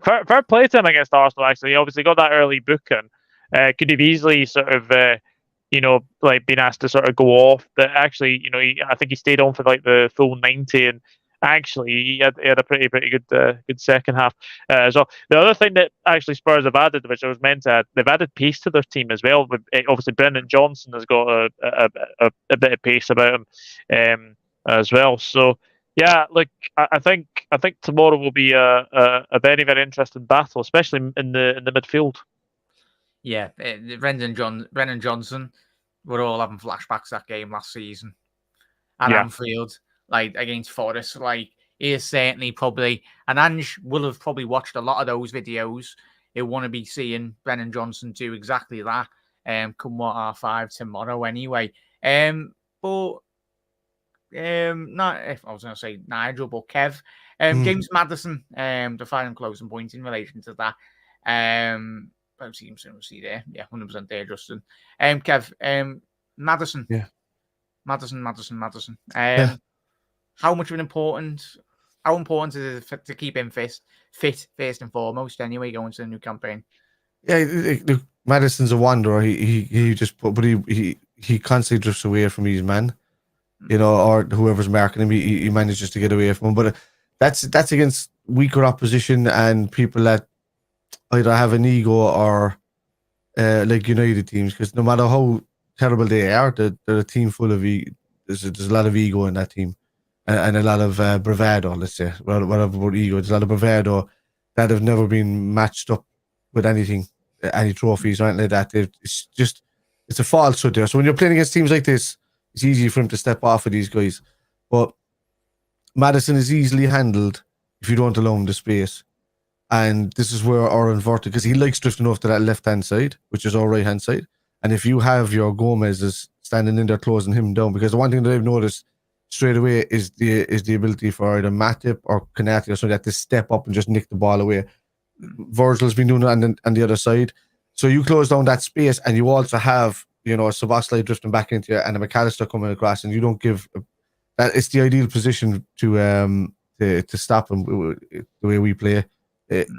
fair play to him against Arsenal. Actually, he obviously got that early booking. Could have easily sort of been asked to sort of go off. But actually, I think he stayed on for like the full 90, and actually he had a pretty good second half. So the other thing that actually Spurs have added, which I was meant to add, they've added pace to their team as well. Obviously, Brennan Johnson has got a bit of pace about him as well. So yeah, look, I think tomorrow will be a very, very interesting battle, especially in the midfield. Yeah, Brennan Johnson. We're all having flashbacks that game last season at Anfield, like against Forest. Like, he is certainly probably, and Ange will have probably watched a lot of those videos. He'll want to be seeing Brennan Johnson do exactly that. Come what R5 tomorrow anyway. Not if I was going to say Nigel, but Kev. James Maddison. The final closing point in relation to that. See there. Yeah, 100% there, Justin. Kev, Maddison. Yeah. Maddison. How important is it to keep him fit first and foremost anyway, going to the new campaign? Yeah, Maddison's a wanderer. He constantly drifts away from his man, or whoever's marking him. He manages to get away from him, but that's against weaker opposition and people that either have an ego or like United teams, because no matter how terrible they are, they're a team full of there's a lot of ego in that team, and a lot of bravado. Let's say, whatever about ego, there's a lot of bravado that have never been matched up with anything, any trophies or anything like that. It's a falsehood there. So when you're playing against teams like this, it's easy for him to step off of these guys. But Maddison is easily handled if you don't allow him the space. And this is where our inverted, because he likes drifting off to that left-hand side, which is our right-hand side. And if you have your Gomez standing in there closing him down, because the one thing that I've noticed straight away is the ability for either Matip or Konate or something like that to step up and just nick the ball away. Virgil's been doing it on the other side. So you close down that space, and you also have, Szoboszlai drifting back into you and a McAllister coming across, and you don't give that. It's the ideal position to stop him the way we play.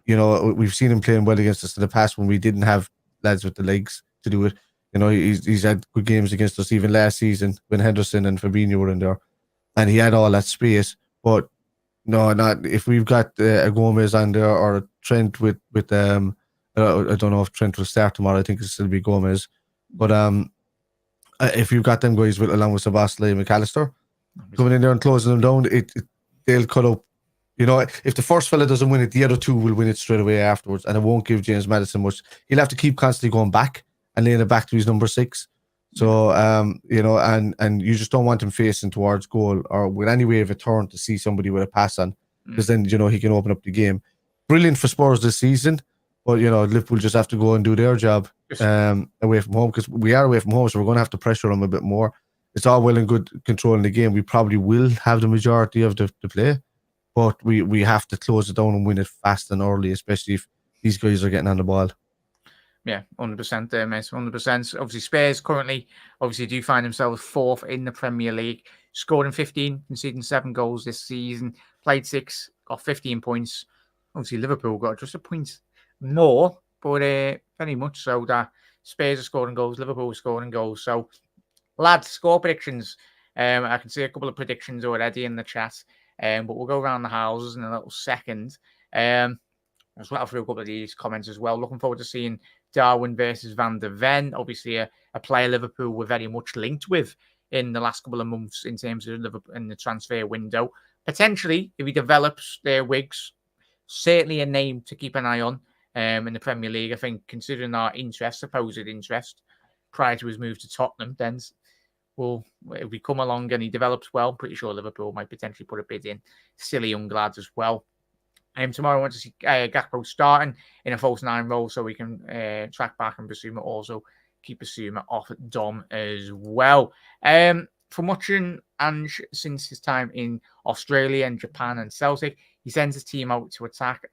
We've seen him playing well against us in the past when we didn't have lads with the legs to do it. He's had good games against us even last season when Henderson and Fabinho were in there, and he had all that space. But no, not if we've got a Gomez on there or a Trent with I don't know if Trent will start tomorrow. I think it'll still be Gomez. But if you've got them guys along with Szoboszlai and McAllister coming in there and closing them down, they'll cut up. If the first fella doesn't win it, the other two will win it straight away afterwards, and it won't give James Maddison much. He'll have to keep constantly going back and laying it back to his number 6. So, and you just don't want him facing towards goal or with any way of a turn to see somebody with a pass on. because then he can open up the game. Brilliant for Spurs this season, but Liverpool just have to go and do their job away from home, because we are away from home, so we're going to have to pressure them a bit more. It's all well and good controlling the game. We probably will have the majority of the play, but we have to close it down and win it fast and early, especially if these guys are getting on the ball. Yeah, 100% there, mate. 100%. Obviously, Spurs currently do find themselves 4th in the Premier League, scoring 15, conceding 7 goals this season, played 6, got 15 points. Obviously, Liverpool got just a point more, but very much so that Spurs are scoring goals, Liverpool are scoring goals. So, lads, score predictions. I can see a couple of predictions already in the chat, but we'll go around the houses in a little second. As well through a couple of these comments as well. Looking forward to seeing Darwin versus Van der Ven. Obviously, a player Liverpool were very much linked with in the last couple of months in terms of Liverpool in the transfer window. Potentially, if he develops their wigs, certainly a name to keep an eye on in the Premier League. I think, considering our supposed interest, prior to his move to Tottenham, then if we come along and he develops well, I'm pretty sure Liverpool might potentially put a bid in. Silly young lads as well. Tomorrow I want to see Gakpo starting in a false 9 role, so we can track back and Basuma, also keep Basuma off at Dom as well. From watching Ange since his time in Australia and Japan and Celtic, he sends his team out to attack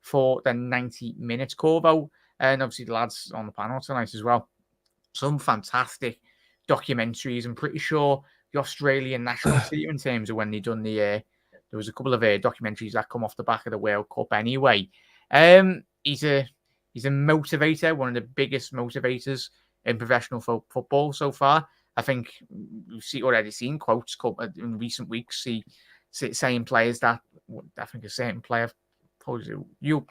for the 90 minutes. Corvo, and obviously the lads on the panel tonight as well. Some fantastic documentaries. I'm pretty sure the Australian national team, in terms of when they done the there was a couple of documentaries that come off the back of the World Cup anyway. He's a motivator, one of the biggest motivators in professional football so far. I think we've already seen quotes in recent weeks saying players that, I think a certain player, do you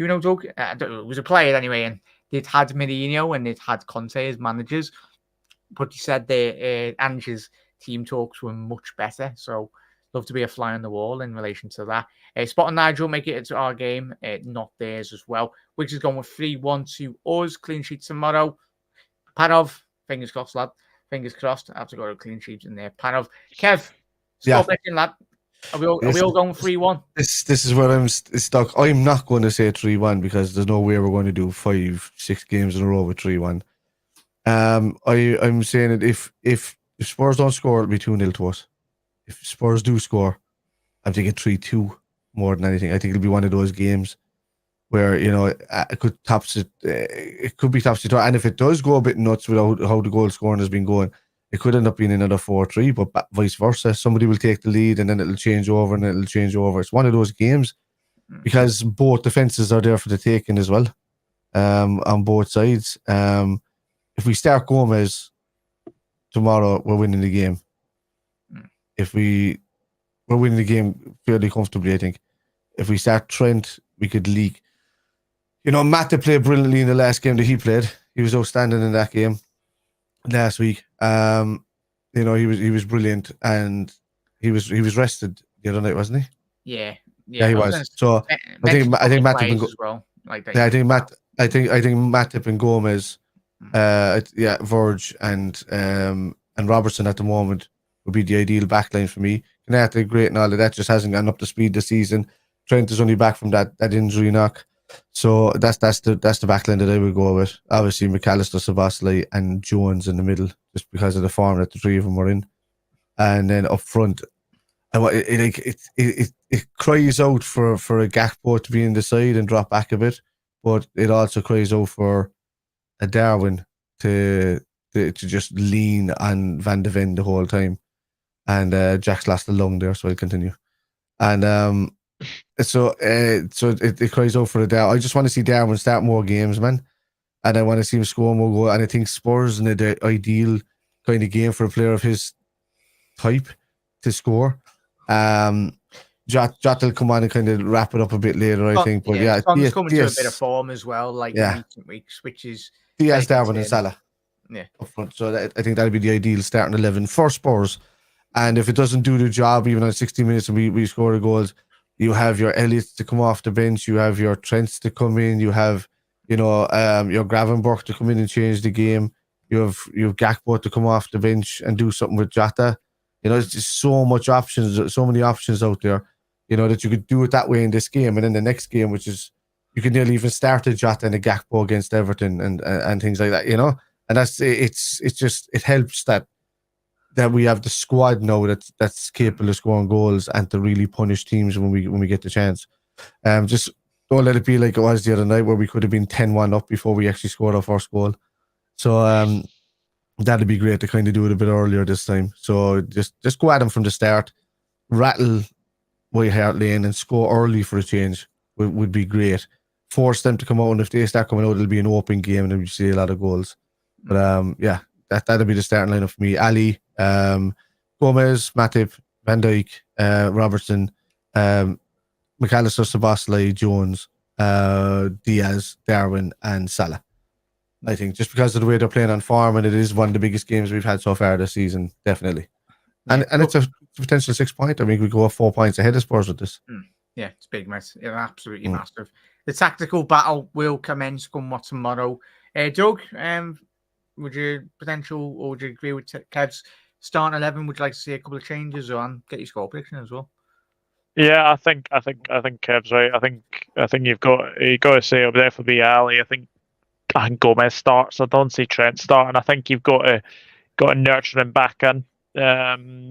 know, Doug? It was a player anyway, and they'd had Mourinho and they'd had Conte as managers, but he said Ange's team talks were much better, so love to be a fly on the wall in relation to that. Spot and Nigel make it to our game, not theirs as well. Wiggs is going with 3-1 to us. Clean sheet tomorrow. Panov, fingers crossed, lad. Fingers crossed. I have to go to clean sheets in there. Panov. Kev, stop betting, lad. Are we all going 3-1? This is where I'm stuck. I'm not going to say 3-1 because there's no way we're going to do 5-6 games in a row with 3-1. I'm saying that if Spurs don't score, it'll be 2-0 to us. If Spurs do score, I'm thinking 3-2 more than anything. I think it'll be one of those games where it could be topsy-turvy, and if it does go a bit nuts with how the goal scoring has been going, it could end up being another 4-3, but vice versa. Somebody will take the lead and then it'll change over and it'll change over. It's one of those games because both defenses are there for the taking as well, on both sides. If we start Gomez tomorrow, we're winning the game. If we're winning the game fairly comfortably, I think. If we start Trent, we could leak. Mata played brilliantly in the last game that he played. He was outstanding in that game last week. He was brilliant, and he was rested the other night, wasn't he? Yeah, he was. So I think Matip and as well. Like that. Yeah, I think Matip and Gomez, Verge and Robertson at the moment would be the ideal backline for me. Canate, great and all of that, just hasn't gotten up to speed this season. Trent is only back from that injury knock. So that's the backline that I would go with. Obviously McAllister, Szoboszlai and Jones in the middle, just because of the form that the three of them were in. And then up front, it cries out for a Gakpo to be in the side and drop back a bit, but it also cries out for a Darwin to just lean on Van de Ven the whole time. And Jack's lost a lung there, so I'll continue. And so it cries out for a Darwin. I just want to see Darwin start more games, man. And I want to see him score more goals. And I think Spurs in the ideal kind of game for a player of his type to score. Jota will come on and kind of wrap it up a bit later, I think. But Son's coming to a bit of form as well, like in recent weeks, which is Diaz, Darwin, and Salah. Yeah, up front. So I think that'll be the ideal starting 11 for Spurs. And if it doesn't do the job, even on 60 minutes and we score the goals, you have your Elliots to come off the bench, you have your Trents to come in, you have your Gravenberch to come in and change the game, you have Gakpo to come off the bench and do something with Jota. It's just so many options out there. that you could do it that way in this game, and then the next game, which is you can nearly even start a Jota and a Gakpo against Everton and things like that, and it helps that we have the squad now that's capable of scoring goals and to really punish teams when we get the chance. Just don't let it be like it was the other night where we could have been 10-1 up before we actually scored our first goal. So that'd be great to kind of do it a bit earlier this time. So just go at them from the start, rattle White Hart Lane and score early for a change would be great. Force them to come out, and if they start coming out, it'll be an open game and then we see a lot of goals. But that'll be the starting lineup for me. Ali, Gomez, Matip, Van Dijk, Robertson, McAllister, Szoboszlai, Jones, Diaz, Darwin, and Salah. I think just because of the way they're playing on form, and it is one of the biggest games we've had so far this season, definitely. And it's a potential 6 point. I mean, we go up 4 points ahead of Spurs with this. Yeah, it's big, mate. It's absolutely massive. The tactical battle will commence come tomorrow. Doug, would you agree with Kev's starting 11? Would you like to see a couple of changes and get your score prediction as well? Yeah, I think Kev's right. I think you've got to say it'll definitely be Ali. I think Gomez starts. I don't see Trent starting. I think you've got to nurture him back in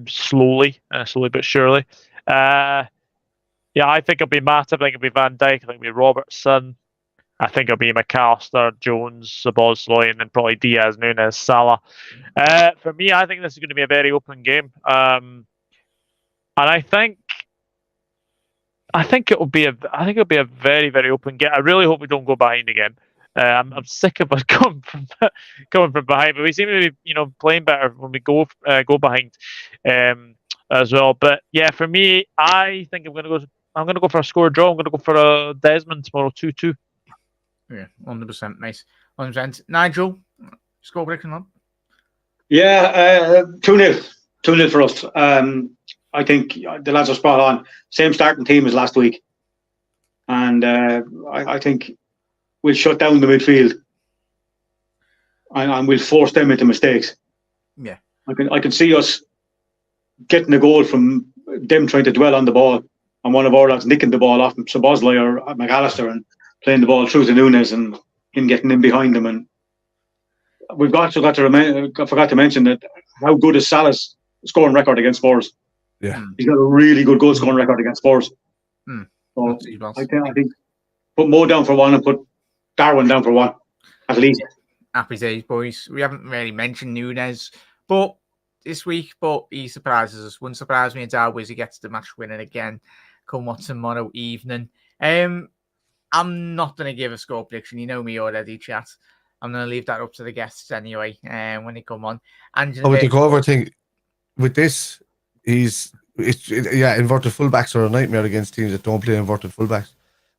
slowly but surely. I think it'll be Matip. I think it'll be Van Dijk. I think it'll be Robertson. I think it'll be McAllister, Jones, Szoboszlai, and then probably Diaz, Nunes, Salah. For me, I think this is going to be a very open game, and I think it'll be a very, very open game. I really hope we don't go behind again. I'm sick of us coming from behind, but we seem to be playing better when we go behind as well. But yeah, for me, I think I'm going to go for a score draw. I'm going to go for a Desmond tomorrow, 2-2. Yeah, 100%, mate. 100%. Nigel, score prediction on? Yeah, 2-0. 2-0 for us. I think the lads are spot on. Same starting team as last week. And I think we'll shut down the midfield and we'll force them into mistakes. Yeah. I can see us getting a goal from them trying to dwell on the ball and one of our lads nicking the ball off Szoboszlai or McAllister and playing the ball through to Nunes and him getting in behind them. And we've also forgot to mention that how good is Salah's scoring record against Spurs. Yeah, he's got a really good goal scoring record against Spurs. So I think put Mo down for one and put Darwin down for one at least. Happy days, boys. We haven't really mentioned Nunes, but this week, he surprises us. Wouldn't surprise me at all he gets the match winning again come tomorrow evening. I'm not going to give a score prediction. You know me already, chat. I'm going to leave that up to the guests anyway when they come on. With the cover thing, with this, inverted fullbacks are a nightmare against teams that don't play inverted fullbacks.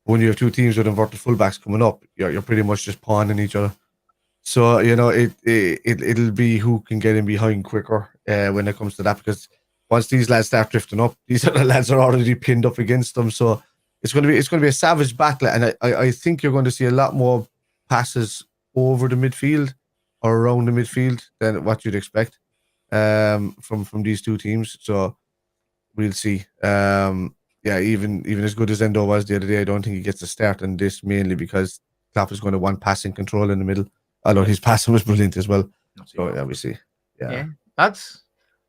When you have two teams with inverted fullbacks coming up, you're pretty much just pawning each other. So it'll be who can get in behind quicker when it comes to that, because once these lads start drifting up, these other lads are already pinned up against them. So it's going to be a savage battle, and I think you're going to see a lot more passes over the midfield or around the midfield than what you'd expect from these two teams. So we'll see. Even as good as Endo was the other day, I don't think he gets a start in this, mainly because Klopp is going to want passing control in the middle. Although his passing was brilliant as well. So yeah, we see. Yeah, that's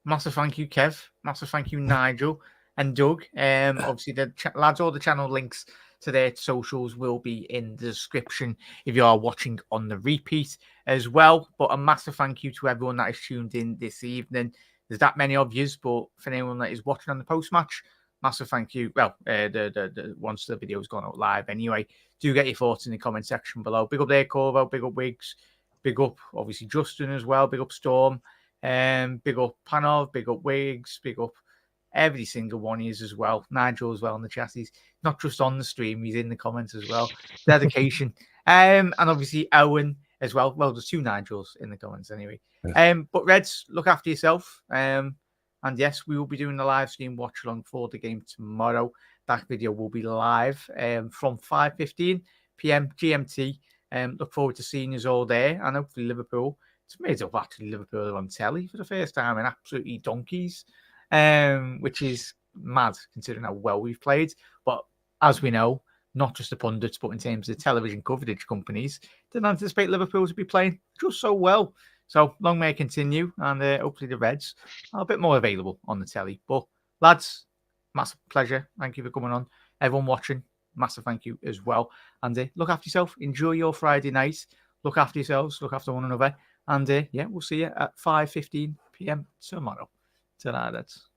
massive. Thank you, Kev. Massive thank you, Nigel and Doug. Obviously, the lads, all the channel links to their socials will be in the description if you are watching on the repeat as well. But a massive thank you to everyone that is tuned in this evening. There's that many of yous, but for anyone that is watching on the post match, massive thank you. Well, the once the video's gone out live anyway, do get your thoughts in the comment section below. Big up there, Corvo. Big up Wiggs. Big up, obviously, Justin as well. Big up Storm. Big up Panov. Big up Wiggs. Big up every single one of you as well. Nigel as well in the chat. He's not just on the stream, he's in the comments as well. Dedication. And obviously Owen as well. Well, there's two Nigels in the comments anyway. But Reds, look after yourself. And yes, we will be doing the live stream watch along for the game tomorrow. That video will be live from 5:15 p.m. GMT. Look forward to seeing you all there, and hopefully Liverpool. It's made up actually Liverpool on telly for the first time, and absolutely donkeys, which is mad considering how well we've played. But as we know, not just the pundits, but in terms of television coverage companies, didn't anticipate Liverpool to be playing just so well. So long may it continue, and hopefully the Reds are a bit more available on the telly. But lads, massive pleasure. Thank you for coming on. Everyone watching, massive thank you as well. And look after yourself. Enjoy your Friday night. Look after yourselves. Look after one another. And yeah, we'll see you at 5:15 p.m. tomorrow. Ta-ra, lads.